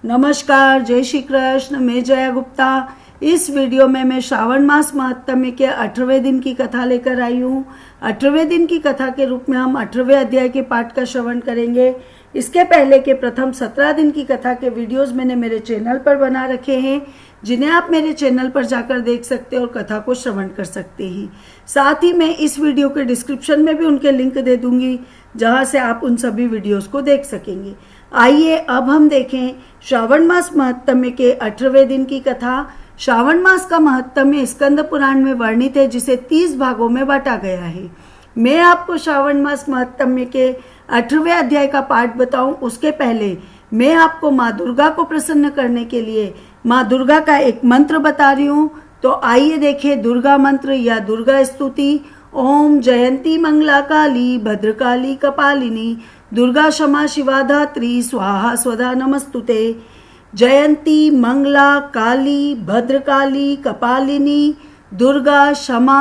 नमस्कार, जय श्री कृष्ण। मैं जया गुप्ता। इस वीडियो में मैं श्रावण मास महात्म्य के 18वें दिन की कथा लेकर आई हूँ। 18वें दिन की कथा के रूप में हम 18वें अध्याय के पाठ का श्रवण करेंगे। इसके पहले के प्रथम 17 दिन की कथा के वीडियोस मैंने मेरे चैनल पर बना रखे हैं, जिन्हें आप मेरे चैनल पर जाकर देख सकते हैं और कथा को श्रवण कर सकते हैं। साथ ही मैं इस वीडियो के डिस्क्रिप्शन में भी उनके लिंक दे दूंगी, जहां से आप उन सभी वीडियोस को देख सकेंगे। आइए अब हम देखें श्रावण मास महात्म्य के 18वें दिन की कथा। श्रावण मास का महात्म्य स्कंद पुराण में वर्णित है, जिसे 30 भागों में बांटा गया है। मैं आपको श्रावण मास महात्म्य के 18वें अध्याय का पाठ बताऊं, उसके पहले मैं आपको माँ दुर्गा को प्रसन्न करने के लिए माँ दुर्गा का एक मंत्र बता रही हूँ। तो आइए देखें दुर्गा मंत्र या दुर्गा स्तुति। ओम जयंती मंगला काली भद्रकाली कपालिनी दुर्गा क्षमा शिवा धात्री स्वाहा स्वधा नमस्तुते। जयंती मंगला काली भद्रकाली कपालिनी दुर्गा क्षमा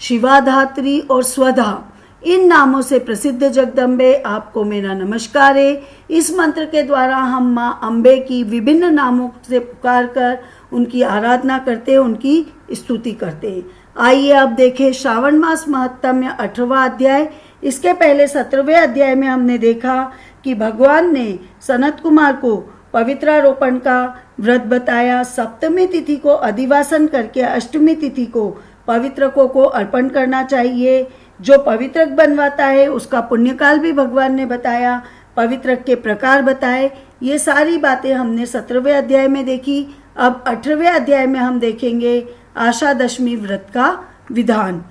शिवा धात्री और स्वधा, इन नामों से प्रसिद्ध जगदम्बे आपको मेरा नमस्कार है। इस मंत्र के द्वारा हम माँ अम्बे की विभिन्न नामों से पुकार कर उनकी आराधना करते हैं, उनकी स्तुति करते हैं। आइए अब देखें श्रावण मास महात्म्य 18वां अध्याय। इसके पहले 17वें अध्याय में हमने देखा कि भगवान ने सनत कुमार को पवित्रारोपण का व्रत बताया। सप्तमी तिथि को अधिवासन करके अष्टमी तिथि को पवित्रकों को अर्पण करना चाहिए। जो पवित्रक बनवाता है उसका पुण्यकाल भी भगवान ने बताया, पवित्रक के प्रकार बताए। ये सारी बातें हमने 17वें अध्याय में देखी। अब 18वें अध्याय में हम देखेंगे आशा दशमी व्रत का विधान।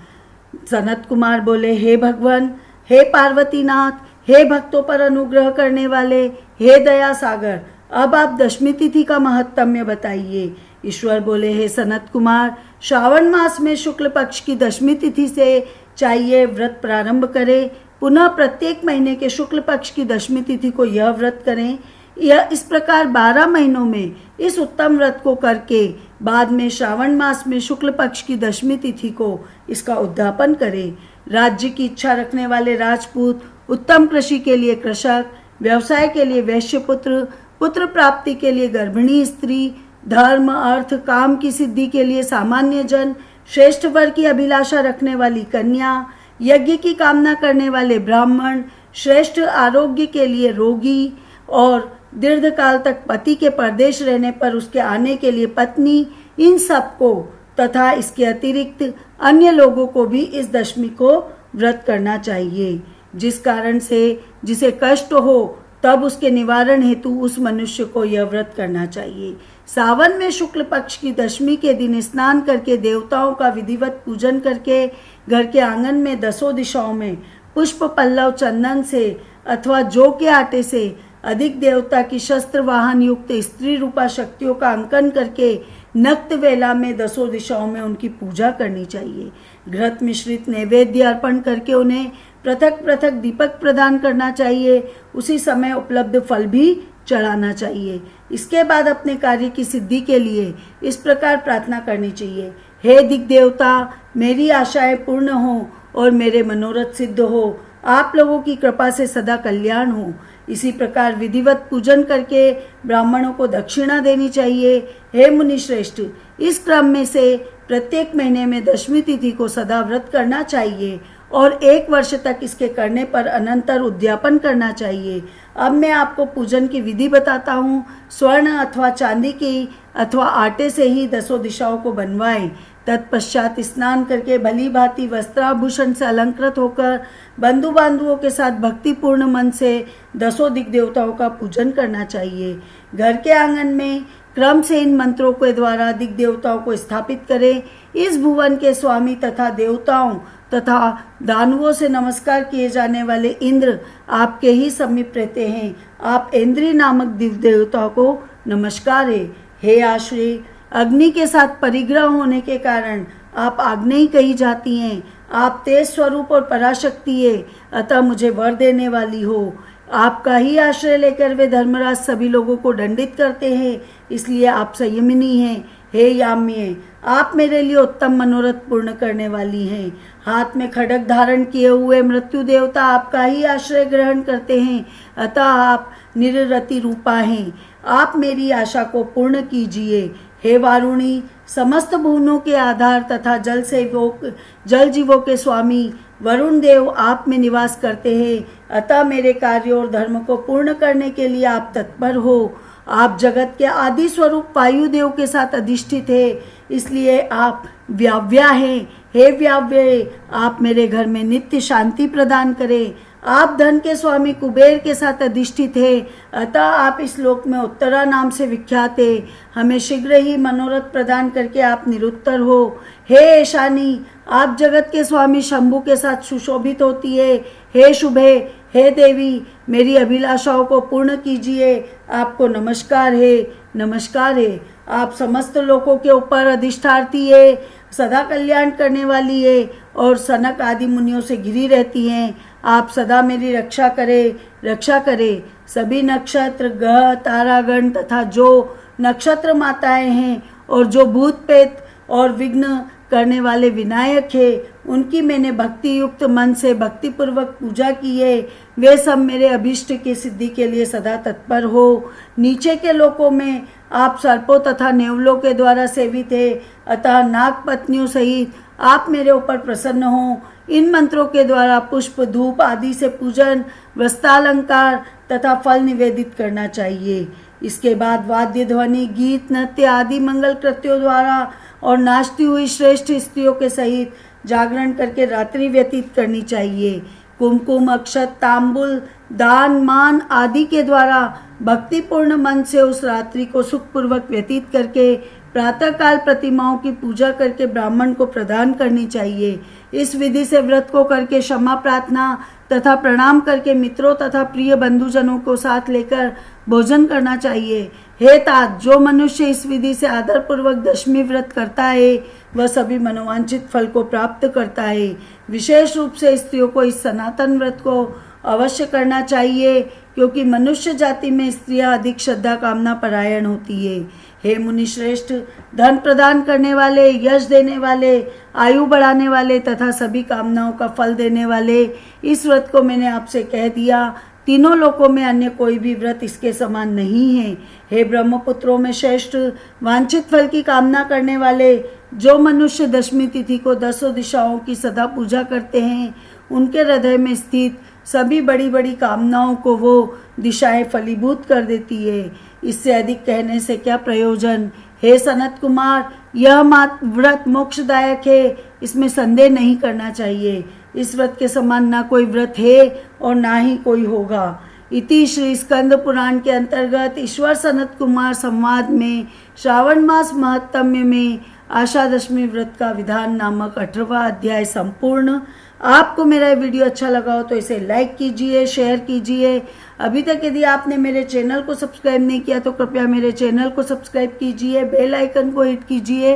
सनत कुमार बोले, हे भगवान, हे पार्वतीनाथ, हे भक्तों पर अनुग्रह करने वाले, हे दया सागर, अब आप दशमी तिथि का महात्म्य बताइए। ईश्वर बोले, हे सनत कुमार, श्रावण मास में शुक्ल पक्ष की दशमी तिथि से चाहिए व्रत प्रारंभ करें। पुनः प्रत्येक महीने के शुक्ल पक्ष की दशमी तिथि को यह व्रत करें। यह इस प्रकार 12 महीनों में इस उत्तम व्रत को करके बाद में श्रावण मास में शुक्ल पक्ष की दशमी तिथि को इसका उद्यापन करें। राज्य की इच्छा रखने वाले राजपूत, उत्तम कृषि के लिए कृषक, व्यवसाय के लिए वैश्यपुत्र, पुत्र प्राप्ति के लिए गर्भिणी स्त्री, धर्म अर्थ काम की सिद्धि के लिए सामान्य जन, श्रेष्ठ वर की अभिलाषा रखने वाली कन्या, यज्ञ की कामना करने वाले ब्राह्मण, श्रेष्ठ आरोग्य के लिए रोगी और दीर्घ काल तक पति के परदेश रहने पर उसके आने के लिए पत्नी, इन सबको तथा इसके अतिरिक्त अन्य लोगों को भी इस दशमी को व्रत करना चाहिए। जिस कारण से जिसे कष्ट हो तब उसके निवारण हेतु उस मनुष्य को यह व्रत करना चाहिए। सावन में शुक्ल पक्ष की दशमी के दिन स्नान करके देवताओं का विधिवत पूजन करके घर के आंगन में 10 दिशाओं में पुष्प पल्लव चंदन से अथवा जौ के आटे से अधिक देवता की शस्त्र वाहन युक्त स्त्री रूपा शक्तियों का अंकन करके नक्त वेला में 10 दिशाओं में उनकी पूजा करनी चाहिए। घृत मिश्रित नैवेद्य अर्पण करके उन्हें पृथक पृथक दीपक प्रदान करना चाहिए। उसी समय उपलब्ध फल भी चढ़ाना चाहिए। इसके बाद अपने कार्य की सिद्धि के लिए इस प्रकार प्रार्थना करनी चाहिए, हे दिक देवता, मेरी आशाएं पूर्ण हो और मेरे मनोरथ सिद्ध हो। आप लोगों की कृपा से सदा कल्याण हो। इसी प्रकार विधिवत पूजन करके ब्राह्मणों को दक्षिणा देनी चाहिए। हे मुनि श्रेष्ठ, इस क्रम में से प्रत्येक महीने में दशमी तिथि को सदा व्रत करना चाहिए और 1 वर्ष तक इसके करने पर अनंतर उद्यापन करना चाहिए। अब मैं आपको पूजन की विधि बताता हूँ। स्वर्ण अथवा चांदी की अथवा आटे से ही 10 दिशाओं को बनवाएं। तत्पश्चात स्नान करके भली भांति वस्त्राभूषण से अलंकृत होकर बंधु बांधुओं के साथ भक्तिपूर्ण मन से 10 दिक देवताओं का पूजन करना चाहिए। घर के आंगन में क्रम से इन मंत्रों के द्वारा दिक देवताओं को स्थापित करें। इस भुवन के स्वामी तथा देवताओं तथा दानवों से नमस्कार किए जाने वाले इंद्र आपके ही समीप रहते हैं। आप इंद्री नामक दिव्य देवताओं को नमस्कार है। हे आश्रय, अग्नि के साथ परिग्रह होने के कारण आप आग्नेयी कही जाती हैं। आप तेज स्वरूप और पराशक्ति है, अतः मुझे वर देने वाली हो। आपका ही आश्रय लेकर वे धर्मराज सभी लोगों को दंडित करते हैं, इसलिए आप संयमिनी हैं। हे याम्ये, आप मेरे लिए उत्तम मनोरथ पूर्ण करने वाली हैं। हाथ में खड्ग धारण किए हुए मृत्यु देवता आपका ही आश्रय ग्रहण करते हैं, अतः आप निररति रूपा हैं। आप मेरी आशा को पूर्ण कीजिए। हे वारुणी, समस्त भुवनों के आधार तथा जल जीवों के स्वामी वरुण देव आप में निवास करते हैं, अतः मेरे कार्यों और धर्म को पूर्ण करने के लिए आप तत्पर हो। आप जगत के आदि स्वरूप वायुदेव के साथ अधिष्ठित है, इसलिए आप व्याव्या हैं। हे व्याव्य, आप मेरे घर में नित्य शांति प्रदान करें। आप धन के स्वामी कुबेर के साथ अधिष्ठित है, अतः आप इस लोक में उत्तरा नाम से विख्यात है। हमें शीघ्र ही मनोरथ प्रदान करके आप निरुत्तर हो। हे ऐशानी, आप जगत के स्वामी शंभु के साथ सुशोभित होती है। हे शुभे, हे देवी, मेरी अभिलाषाओं को पूर्ण कीजिए। आपको नमस्कार है, नमस्कार है। आप समस्त लोगों के ऊपर अधिष्ठार्थी है, सदा कल्याण करने वाली है और सनक आदि मुनियों से घिरी रहती हैं। आप सदा मेरी रक्षा करें, रक्षा करें। सभी नक्षत्र, ग्रह, तारागण तथा जो नक्षत्र माताएं हैं और जो भूत प्रेत और विघ्न करने वाले विनायक है, उनकी मैंने भक्ति युक्त मन से भक्तिपूर्वक पूजा की है। वे सब मेरे अभिष्ट की सिद्धि के लिए सदा तत्पर हो। नीचे के लोकों में आप सर्पों तथा नेवलों के द्वारा सेवित है, अतः नाग पत्नियों सहित आप मेरे ऊपर प्रसन्न हो। इन मंत्रों के द्वारा पुष्प, धूप आदि से पूजन, वस्त्रालंकार तथा फल निवेदित करना चाहिए। इसके बाद वाद्य ध्वनि, गीत, नृत्य आदि मंगल कृत्यों द्वारा और नाचती हुई श्रेष्ठ स्त्रियों के सहित जागरण करके रात्रि व्यतीत करनी चाहिए। कुमकुम, अक्षत, तांबुल, दान, मान आदि के द्वारा भक्तिपूर्ण मन से उस रात्रि को सुखपूर्वक व्यतीत करके प्रातःकाल प्रतिमाओं की पूजा करके ब्राह्मण को प्रदान करनी चाहिए। इस विधि से व्रत को करके क्षमा प्रार्थना तथा प्रणाम करके मित्रों तथा प्रिय बंधुजनों को साथ लेकर भोजन करना चाहिए। हे तात, जो मनुष्य इस विधि से आदरपूर्वक दशमी व्रत करता है, वह सभी मनोवांछित फल को प्राप्त करता है। विशेष रूप से स्त्रियों को इस सनातन व्रत को अवश्य करना चाहिए, क्योंकि मनुष्य जाति में स्त्रियां अधिक श्रद्धा कामना परायण होती है। हे मुनि श्रेष्ठ, धन प्रदान करने वाले, यश देने वाले, आयु बढ़ाने वाले तथा सभी कामनाओं का फल देने वाले, इस व्रत को मैंने आपसे कह दिया। तीनों लोकों में अन्य कोई भी व्रत इसके समान नहीं है। हे ब्रह्मपुत्रों में श्रेष्ठ, वांछित फल की कामना करने वाले, जो मनुष्य दशमी तिथि को 10 दिशाओं की सदा पूजा करते हैं, उनके हृदय में स्थित सभी बड़ी बड़ी कामनाओं को वो दिशाएं फलीभूत कर देती है। इससे अधिक कहने से क्या प्रयोजन। हे सनत कुमार, यह व्रत मोक्षदायक है, इसमें संदेह नहीं करना चाहिए। इस व्रत के समान ना कोई व्रत है और ना ही कोई होगा। इति श्री स्कंद पुराण के अंतर्गत ईश्वर सनत कुमार संवाद में श्रावण मास महात्म्य में आषादशमी व्रत का विधान नामक 18वां अध्याय संपूर्ण। आपको मेरा वीडियो अच्छा लगा हो तो इसे लाइक कीजिए, शेयर कीजिए। अभी तक यदि आपने मेरे चैनल को सब्सक्राइब नहीं किया तो कृपया मेरे चैनल को सब्सक्राइब कीजिए, बेल आइकन को हिट कीजिए,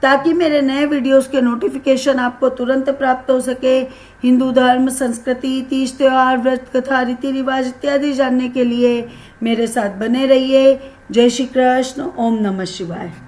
ताकि मेरे नए वीडियोस के नोटिफिकेशन आपको तुरंत प्राप्त हो सके। हिंदू धर्म, संस्कृति, तीज त्योहार, व्रत कथा, रीति रिवाज इत्यादि जानने के लिए मेरे साथ बने रहिए। जय श्री कृष्ण। ओम नमः शिवाय।